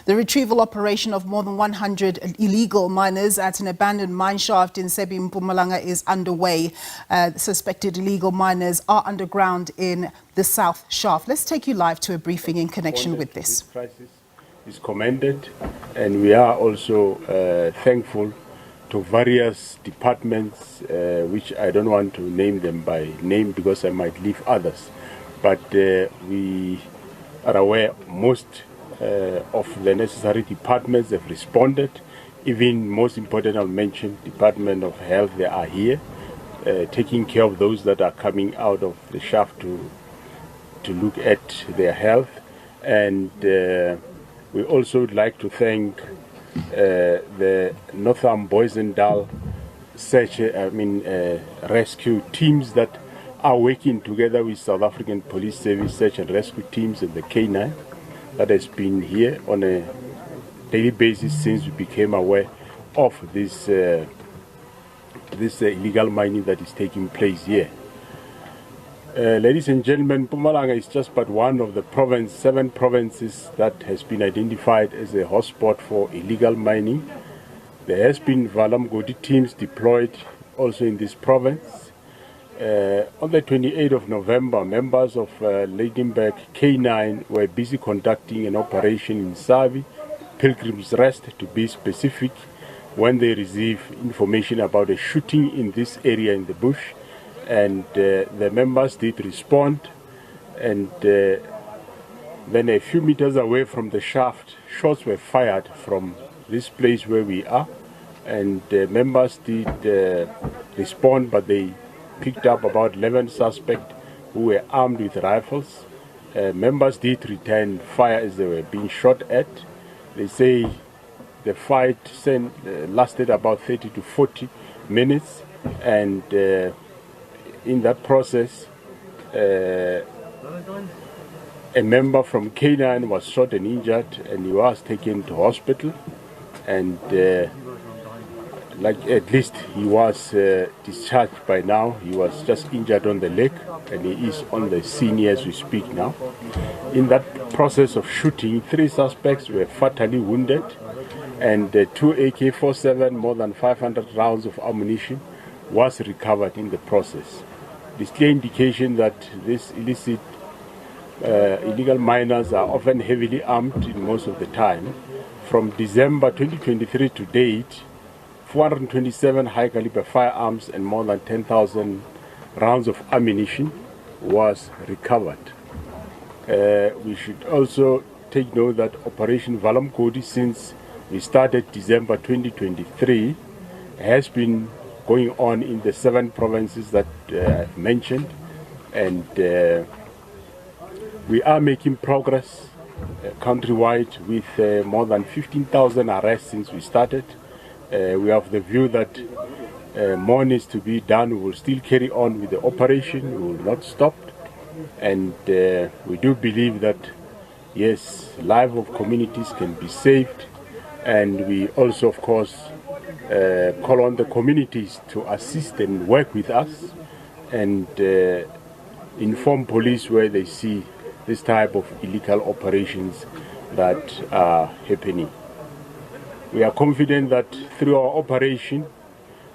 The retrieval operation of more than 100 illegal miners at an abandoned mine shaft in Sabie, Mpumalanga is underway. Suspected illegal miners are underground in the South Shaft. Let's take you live to a briefing in connection with this. This crisis is commended, and we are also thankful to various departments, which I don't want to name them by name because I might leave others. But we are aware most of the necessary departments have responded. Even most important, I'll mention Department of Health. They are here taking care of those that are coming out of the shaft to look at their health. And we also would like to thank the Northern Boys and Dal rescue teams that are working together with South African Police Service search and rescue teams and the K9 that has been here on a daily basis since we became aware of this illegal mining that is taking place here. Ladies and gentlemen, Mpumalanga is just but one of the 7 provinces that has been identified as a hotspot for illegal mining. There has been Valamgodi teams deployed also in this province. On the 28th of November, members of Ladenburg K9 were busy conducting an operation in Sabie, Pilgrim's Rest to be specific, when they received information about a shooting in this area in the bush. And the members did respond, and then a few meters away from the shaft, shots were fired from this place where we are, and members did respond, but they picked up about 11 suspects who were armed with rifles. Members did return fire as they were being shot at. They say the fight lasted about 30 to 40 minutes, and in that process, a member from K9 was shot and injured, and he was taken to hospital. And at least he was discharged by now. He was just injured on the leg, and he is on the scene as we speak now. In that process of shooting, 3 suspects were fatally wounded, and 2 AK-47, more than 500 rounds of ammunition was recovered in the process. This clear indication that these illegal miners are often heavily armed in most of the time. From December 2023 to date, 427 high-caliber firearms and more than 10,000 rounds of ammunition was recovered. We should also take note that Operation Valamgodi, since we started December 2023, has been going on in the 7 provinces that I've mentioned, and we are making progress countrywide with more than 15,000 arrests since we started. We have the view that more needs to be done. We will still carry on with the operation. We will not stop, and we do believe that yes, lives of communities can be saved, and we also, of course, call on the communities to assist and work with us, and inform police where they see this type of illegal operations that are happening. We are confident that through our operation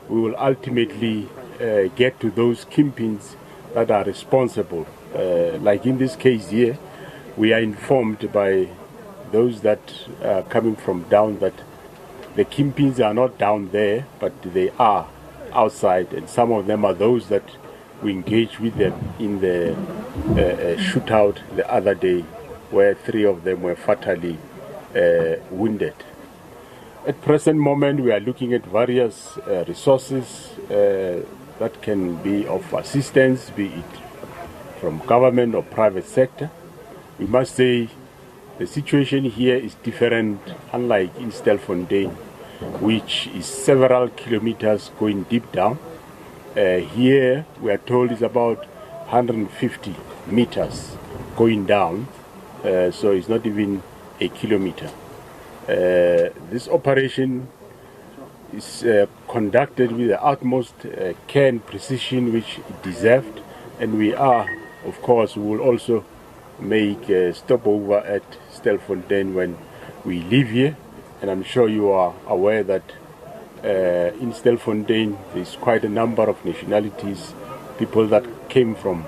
we will ultimately get to those kingpins that are responsible. Like in this case here, we are informed by those that are coming from down that the kingpins are not down there, but they are outside, and some of them are those that we engaged with them in the shootout the other day, where 3 of them were fatally wounded. At present moment, we are looking at various resources that can be of assistance, be it from government or private sector. We must say the situation here is different, unlike in Stelfontein, which is several kilometers going deep down. Here we are told is about 150 meters going down, so it's not even a kilometer. This operation is conducted with the utmost care and precision which it deserved, and we are, of course, we will also make a stopover at Stelfontein when we live here, and I'm sure you are aware that in Stelfontein there's quite a number of nationalities, people that came from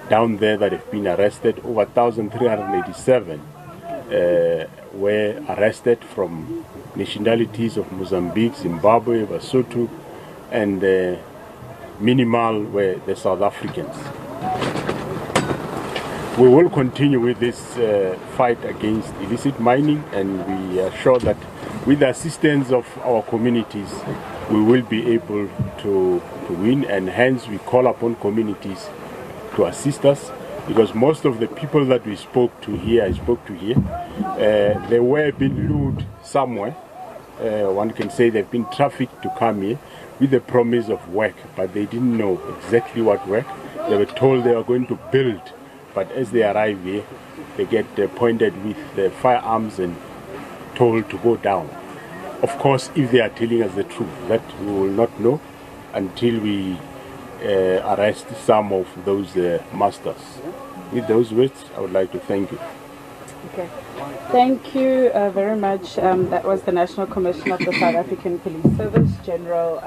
down there that have been arrested. Over 1,387 were arrested from nationalities of Mozambique, Zimbabwe, Lesotho, and minimal were the South Africans. We will continue with this fight against illicit mining, and we are sure that with the assistance of our communities, we will be able to win, and hence we call upon communities to assist us, because most of the people that we spoke to here, they were being lured somewhere. One can say they've been trafficked to come here with the promise of work, but they didn't know exactly what work. They were told they were going to build, but as they arrive here, they get pointed with firearms and told to go down. Of course, if they are telling us the truth, that we will not know until we arrest some of those masters. With those words, I would like to thank you. Okay. Thank you very much. That was the National Commissioner of the South African Police Service, General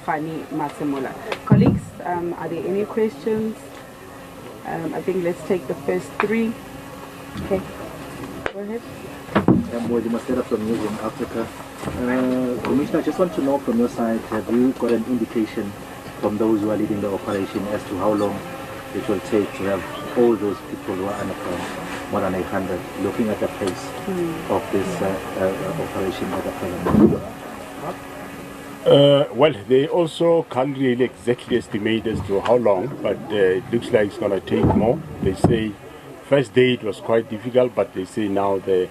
Fani Masemola. Colleagues, are there any questions? I think let's take the first three. Okay, go ahead. I'm Mostera from News in Africa. Commissioner, I just want to know from your side, have you got an indication from those who are leading the operation as to how long it will take to have all those people who are underground, more than 800, looking at the pace of this operation at the present? Well, they also can't really exactly estimate as to how long, but it looks like it's going to take more. They say first day it was quite difficult, but they say now the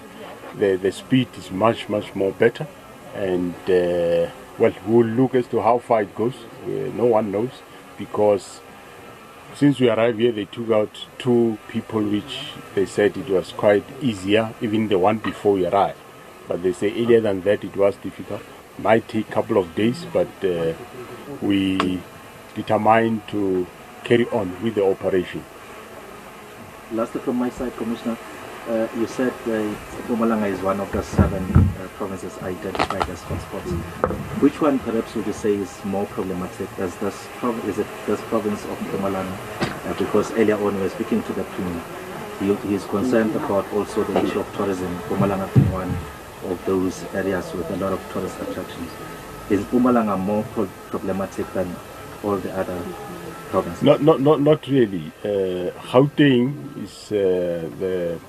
speed is much more better. And well, we'll look as to how far it goes. No one knows, because since we arrived here, they took out 2 people, which they said it was quite easier, even the one before we arrived. But they say earlier than that it was difficult. Might take a couple of days, but we determined to carry on with the operation. Lastly, from my side, Commissioner, you said Mpumalanga is one of the 7 provinces identified as hotspots. Which one, perhaps, would you say is more problematic? Is it this province of Mpumalanga? Because earlier on, we were speaking to the Premier. He is concerned about also the issue of tourism. Mpumalanga being one of those areas with a lot of tourist attractions. Is Mpumalanga more problematic than all the other provinces? Not really. Gauteng is the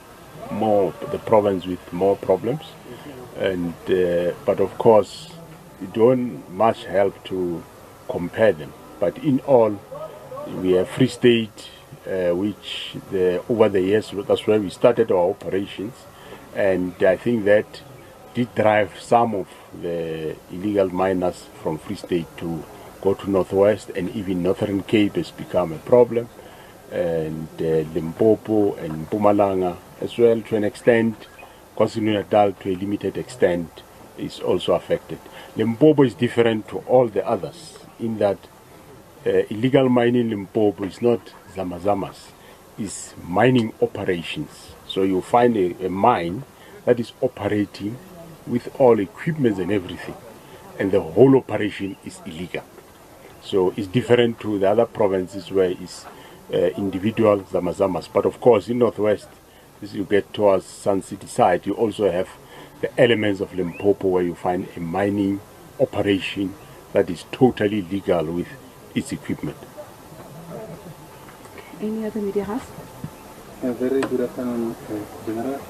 province with more problems, and but of course it don't much help to compare them. But in all, we have Free State, which over the years, that's where we started our operations, and I think that did drive some of the illegal miners from Free State to go to Northwest, and even Northern Cape has become a problem, and Limpopo and Mpumalanga as well to an extent. KwaZulu-Natal to a limited extent is also affected. Limpopo is different to all the others in that illegal mining in Limpopo is not zamazamas, it's mining operations. So you find a mine that is operating with all equipment and everything, and the whole operation is illegal. So it's different to the other provinces where it's individual zamazamas. But of course, in Northwest, as you get towards Sun City side, you also have the elements of Limpopo where you find a mining operation that is totally legal with its equipment. Any other media house? A very good afternoon, General.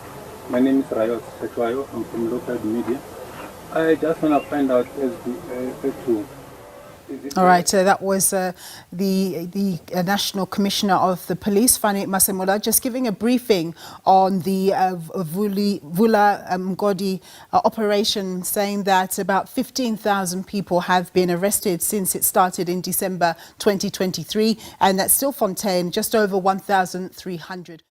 My name is Rayot Setwayo. I'm from local media. I just want to find out All right, that was the National Commissioner of the Police, Fani Masemola, just giving a briefing on the Vula Mgodi operation, saying that about 15,000 people have been arrested since it started in December 2023, and at Stilfontein, just over 1,300.